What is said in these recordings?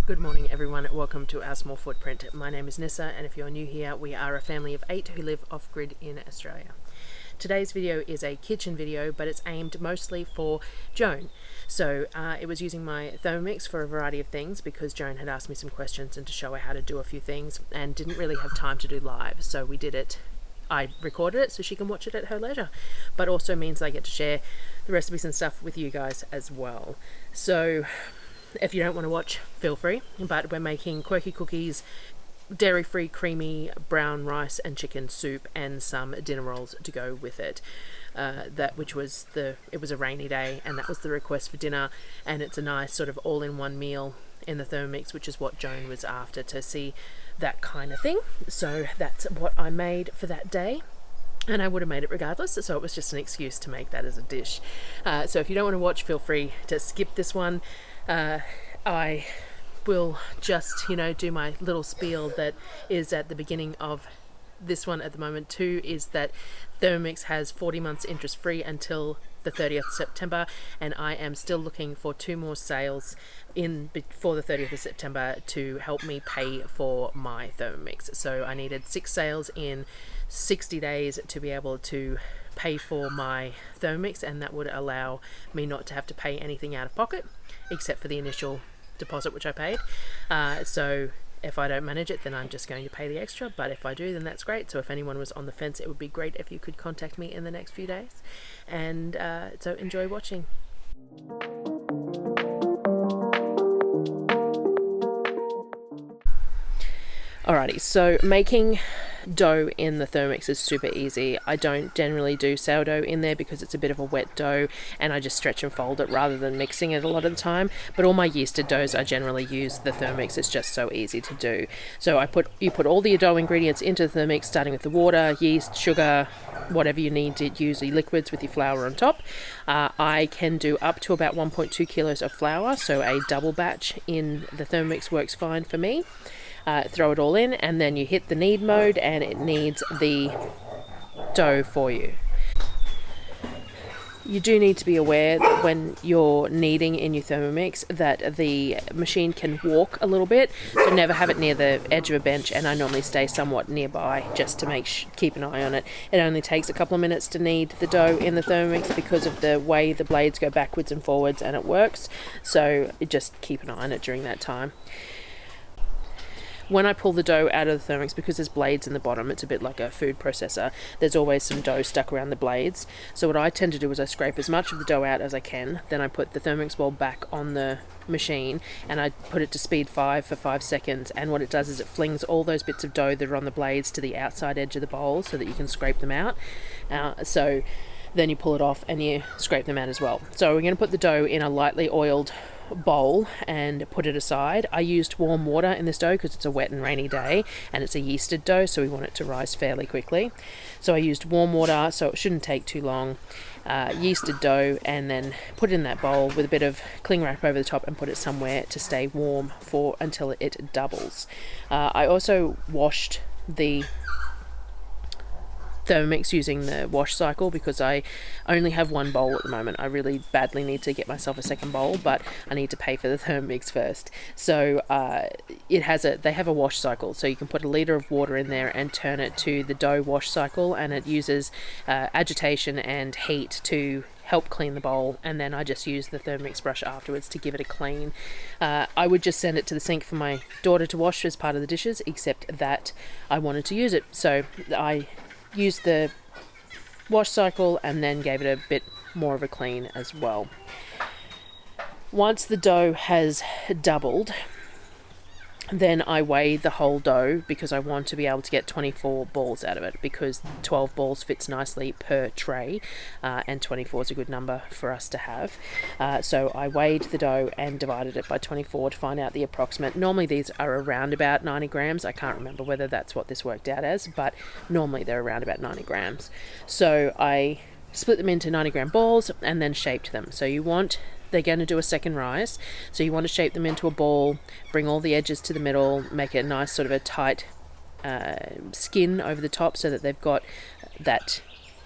Good morning everyone, welcome to our small footprint. My name is Nyssa, and if you're new here, we are a family of 8 who live off-grid in Australia. Today's video is a kitchen video, but it's aimed mostly for Joan. So it was using my Thermomix for a variety of things because Joan had asked me some questions and to show her how to do a few things and didn't really have time to do live, so we did it. I recorded it so she can watch it at her leisure, but also means I get to share the recipes and stuff with you guys as well. So if you don't want to watch, feel free, but we're making Quirky cookies, dairy-free creamy brown rice and chicken soup, and some dinner rolls to go with it. It was a rainy day, and that was the request for dinner, and it's a nice sort of all-in-one meal in the Thermomix, which is what Joan was after, to see that kind of thing. So that's what I made for that day. And I would have made it regardless, so it was just an excuse to make that as a dish. So if you don't want to watch, feel free to skip this one. I will just, do my little spiel that is at the beginning of this one at the moment too, is that Thermomix has 40 months interest free until the 30th September, and I am still looking for 2 more sales before the 30th of September to help me pay for my Thermomix. So I needed 6 sales in 60 days to be able to pay for my Thermomix, and that would allow me not to have to pay anything out of pocket except for the initial deposit which I paid. So if I don't manage it, then I'm just going to pay the extra, but if I do, then that's great. So if anyone was on the fence, it would be great if you could contact me in the next few days. And so enjoy watching. Alrighty, so making dough in the Thermomix is super easy. I don't generally do sourdough in there because it's a bit of a wet dough, and I just stretch and fold it rather than mixing it a lot of the time. But all my yeasted doughs, I generally use the Thermomix. It's just so easy to do. So you put all the dough ingredients into the Thermomix, starting with the water, yeast, sugar, whatever you need to use, your liquids with your flour on top. I can do up to about 1.2 kilos of flour, so a double batch in the Thermomix works fine for me. Throw it all in, and then you hit the knead mode and it kneads the dough for you. You do need to be aware that when you're kneading in your Thermomix that the machine can walk a little bit, so never have it near the edge of a bench, and I normally stay somewhat nearby just to keep an eye on it. It only takes a couple of minutes to knead the dough in the Thermomix because of the way the blades go backwards and forwards, and it works, so just keep an eye on it during that time. When I pull the dough out of the Thermomix, because there's blades in the bottom, it's a bit like a food processor, there's always some dough stuck around the blades. So what I tend to do is I scrape as much of the dough out as I can, then I put the Thermomix bowl back on the machine and I put it to speed 5 for 5 seconds, and what it does is it flings all those bits of dough that are on the blades to the outside edge of the bowl so that you can scrape them out. So then you pull it off and you scrape them out as well. So we're going to put the dough in a lightly oiled bowl and put it aside. I used warm water in this dough because it's a wet and rainy day and it's a yeasted dough, so we want it to rise fairly quickly. So I used warm water, so it shouldn't take too long. Yeasted dough, and then put it in that bowl with a bit of cling wrap over the top and put it somewhere to stay warm until it doubles. I also washed the Thermomix using the wash cycle because I only have one bowl at the moment. I really badly need to get myself a second bowl, but I need to pay for the Thermomix first. So they have a wash cycle, so you can put a litre of water in there and turn it to the dough wash cycle, and it uses agitation and heat to help clean the bowl, and then I just use the Thermomix brush afterwards to give it a clean. I would just send it to the sink for my daughter to wash as part of the dishes, except that I wanted to use it, so I used the wash cycle and then gave it a bit more of a clean as well. Once the dough has doubled, then I weigh the whole dough because I want to be able to get 24 balls out of it, because 12 balls fits nicely per tray, and 24 is a good number for us to have. So I weighed the dough and divided it by 24 to find out the approximate. Normally these are around about 90 grams. I can't remember whether that's what this worked out as, but normally they're around about 90 grams. So I split them into 90 gram balls and then shaped them. So they're going to do a second rise, so you want to shape them into a ball, bring all the edges to the middle, make a nice sort of a tight skin over the top so that they've got that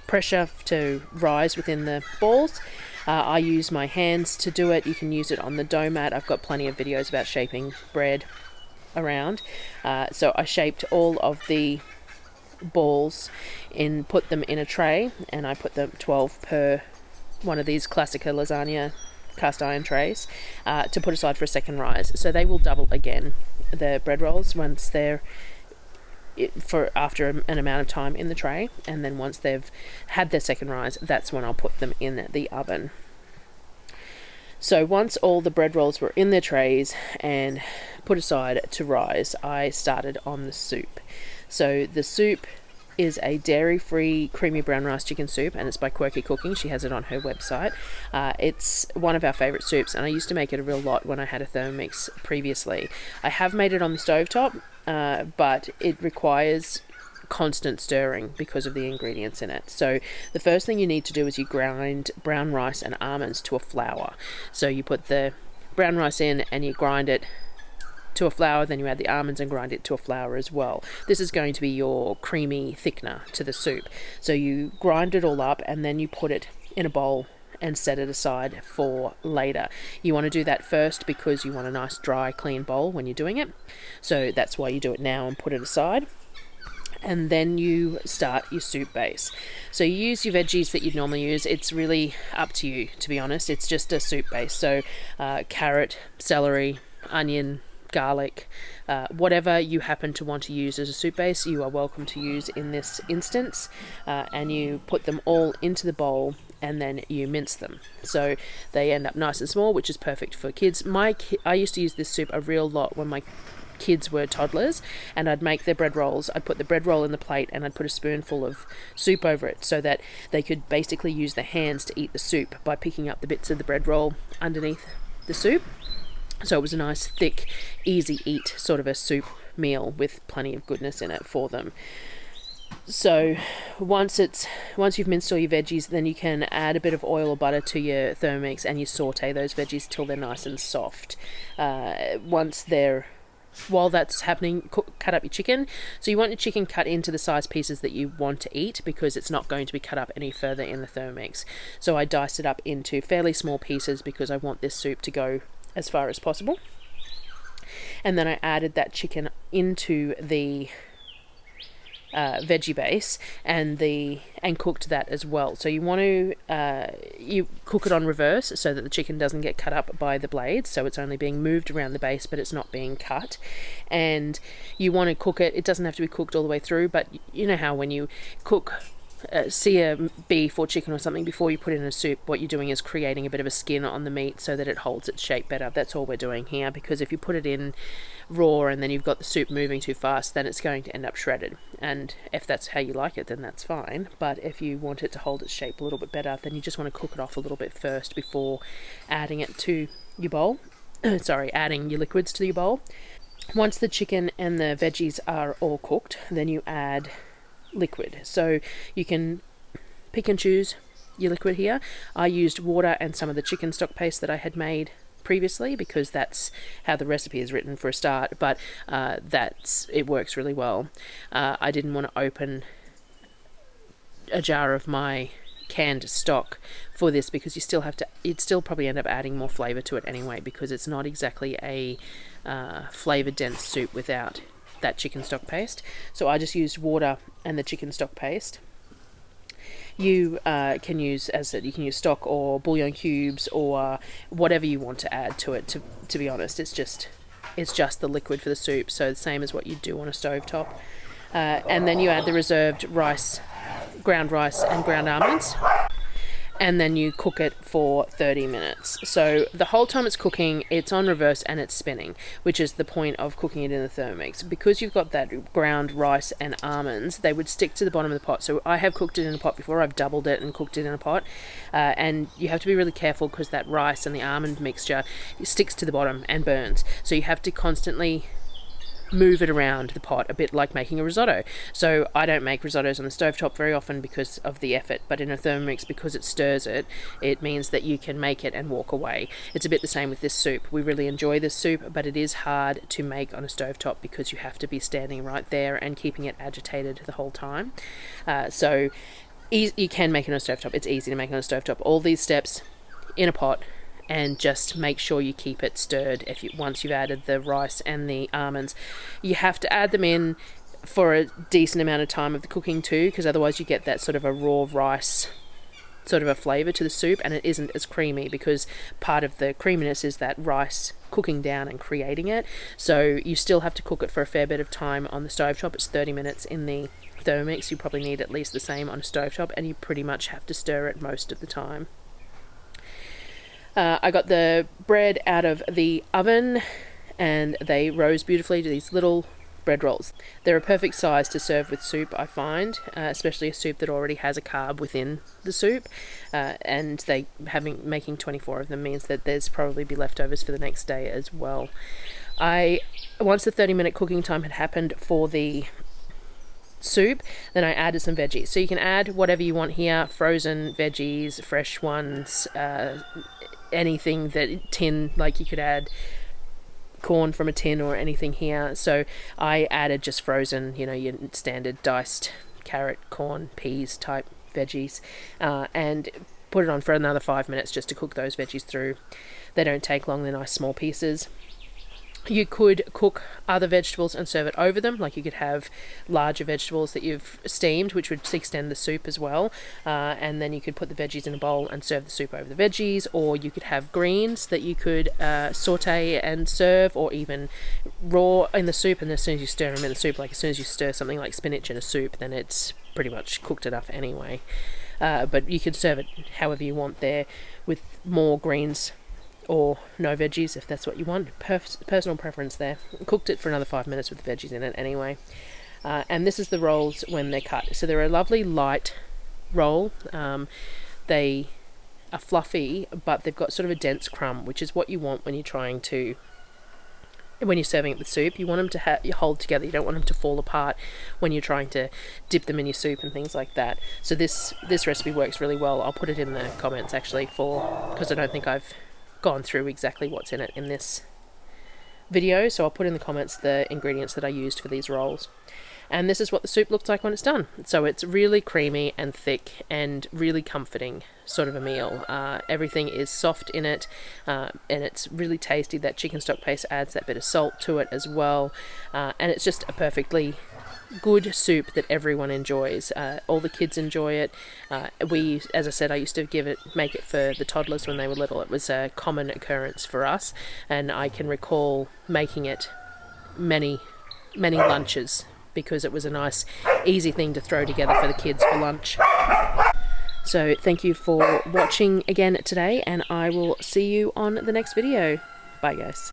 pressure to rise within the balls. I use my hands to do it. You can use it on the dough mat. I've got plenty of videos about shaping bread around. So I shaped all of the balls put them in a tray, and I put them 12 per one of these Classica lasagna cast iron trays to put aside for a second rise. So they will double again, the bread rolls, once they're after an amount of time in the tray, and then once they've had their second rise, that's when I'll put them in the oven. So once all the bread rolls were in their trays and put aside to rise, I started on the soup. So the soup is a dairy-free creamy brown rice chicken soup, and it's by Quirky Cooking. She has it on her website. It's one of our favourite soups, and I used to make it a real lot when I had a Thermomix previously. I have made it on the stovetop, but it requires constant stirring because of the ingredients in it. So the first thing you need to do is you grind brown rice and almonds to a flour. So you put the brown rice in and you grind it to a flour, then you add the almonds and grind it to a flour as well. This is going to be your creamy thickener to the soup. So you grind it all up and then you put it in a bowl and set it aside for later. You want to do that first because you want a nice dry clean bowl when you're doing it. So that's why you do it now and put it aside. And then you start your soup base. So you use your veggies that you'd normally use. It's really up to you, to be honest. It's just a soup base. So carrot, celery, onion, garlic, whatever you happen to want to use as a soup base, you are welcome to use in this instance. And you put them all into the bowl and then you mince them. So they end up nice and small, which is perfect for kids. I used to use this soup a real lot when my kids were toddlers, and I'd make their bread rolls. I'd put the bread roll in the plate and I'd put a spoonful of soup over it so that they could basically use their hands to eat the soup by picking up the bits of the bread roll underneath the soup. So it was a nice, thick, easy eat sort of a soup meal with plenty of goodness in it for them. So once you've minced all your veggies, then you can add a bit of oil or butter to your Thermomix and you saute those veggies till they're nice and soft. While that's happening, cut up your chicken. So you want your chicken cut into the size pieces that you want to eat, because it's not going to be cut up any further in the Thermomix. So I diced it up into fairly small pieces because I want this soup to go as far as possible. And then I added that chicken into the veggie base and cooked that as well. So you want to you cook it on reverse so that the chicken doesn't get cut up by the blades, so it's only being moved around the base but it's not being cut. And you want to cook it doesn't have to be cooked all the way through, but you know how when you cook sear beef or chicken or something before you put it in a soup, what you're doing is creating a bit of a skin on the meat so that it holds its shape better. That's all we're doing here, because if you put it in raw and then you've got the soup moving too fast, then it's going to end up shredded. And if that's how you like it, then that's fine. But if you want it to hold its shape a little bit better, then you just want to cook it off a little bit first before adding it to your bowl. Adding your liquids to your bowl. Once the chicken and the veggies are all cooked, then you add liquid. So you can pick and choose your liquid here. I used water and some of the chicken stock paste that I had made previously because that's how the recipe is written for a start, but it works really well. I didn't want to open a jar of my canned stock for this because you'd still probably end up adding more flavour to it anyway, because it's not exactly a flavour dense soup without that chicken stock paste. So I just used water and the chicken stock paste. You can use, as I said, you can use stock or bouillon cubes or whatever you want to add to it. To be honest, it's just the liquid for the soup, so the same as what you do on a stovetop. And then you add the reserved ground rice and ground almonds, and then you cook it for 30 minutes. So the whole time it's cooking, it's on reverse and it's spinning, which is the point of cooking it in the Thermomix. Because you've got that ground rice and almonds, they would stick to the bottom of the pot. So I have cooked it in a pot before. I've doubled it and cooked it in a pot. And you have to be really careful because that rice and the almond mixture sticks to the bottom and burns. So you have to constantly move it around the pot, a bit like making a risotto. So I don't make risottos on the stovetop very often because of the effort, but in a Thermomix, because it stirs it, it means that you can make it and walk away. It's a bit the same with this soup. We really enjoy this soup, but it is hard to make on a stovetop because you have to be standing right there and keeping it agitated the whole time. You can make it on a stovetop. It's easy to make it on a stovetop. All these steps in a pot, and just make sure you keep it stirred once you've added the rice and the almonds. You have to add them in for a decent amount of time of the cooking too, because otherwise you get that sort of a raw rice sort of a flavour to the soup, and it isn't as creamy, because part of the creaminess is that rice cooking down and creating it. So you still have to cook it for a fair bit of time on the stovetop. It's 30 minutes in the Thermomix. You probably need at least the same on a stovetop, and you pretty much have to stir it most of the time. I got the bread out of the oven, and they rose beautifully to these little bread rolls. They're a perfect size to serve with soup, I find, especially a soup that already has a carb within the soup, and making 24 of them means that there's probably be leftovers for the next day as well. Once the 30-minute cooking time had happened for the soup, then I added some veggies. So you can add whatever you want here, frozen veggies, fresh ones, anything like you could add corn from a tin or anything here. So I added just frozen, your standard diced carrot, corn, peas type veggies, and put it on for another 5 minutes just to cook those veggies through. They don't take long, they're nice small pieces. You could cook other vegetables and serve it over them, like you could have larger vegetables that you've steamed, which would extend the soup as well, and then you could put the veggies in a bowl and serve the soup over the veggies, or you could have greens that you could saute and serve, or even raw in the soup, and as soon as you stir them in the soup, like as soon as you stir something like spinach in a soup, then it's pretty much cooked enough anyway. But you could serve it however you want there, with more greens or no veggies if that's what you want. Personal preference there. Cooked it for another 5 minutes with the veggies in it anyway. And this is the rolls when they're cut. So they're a lovely light roll. They are fluffy, but they've got sort of a dense crumb, which is what you want when you're serving it with soup. You want them to hold together. You don't want them to fall apart when you're trying to dip them in your soup and things like that. So this recipe works really well. I'll put it in the comments actually, because I don't think I've gone through exactly what's in it in this video, so I'll put in the comments the ingredients that I used for these rolls. And this is what the soup looks like when it's done. So it's really creamy and thick and really comforting sort of a meal. Everything is soft in it, and it's really tasty. That chicken stock paste adds that bit of salt to it as well, and it's just a perfectly good soup that everyone enjoys. All the kids enjoy it. As I said, I used to make it for the toddlers when they were little. It was a common occurrence for us, and I can recall making it many lunches, because it was a nice easy thing to throw together for the kids for lunch. So thank you for watching again today, and I will see you on the next video. Bye guys.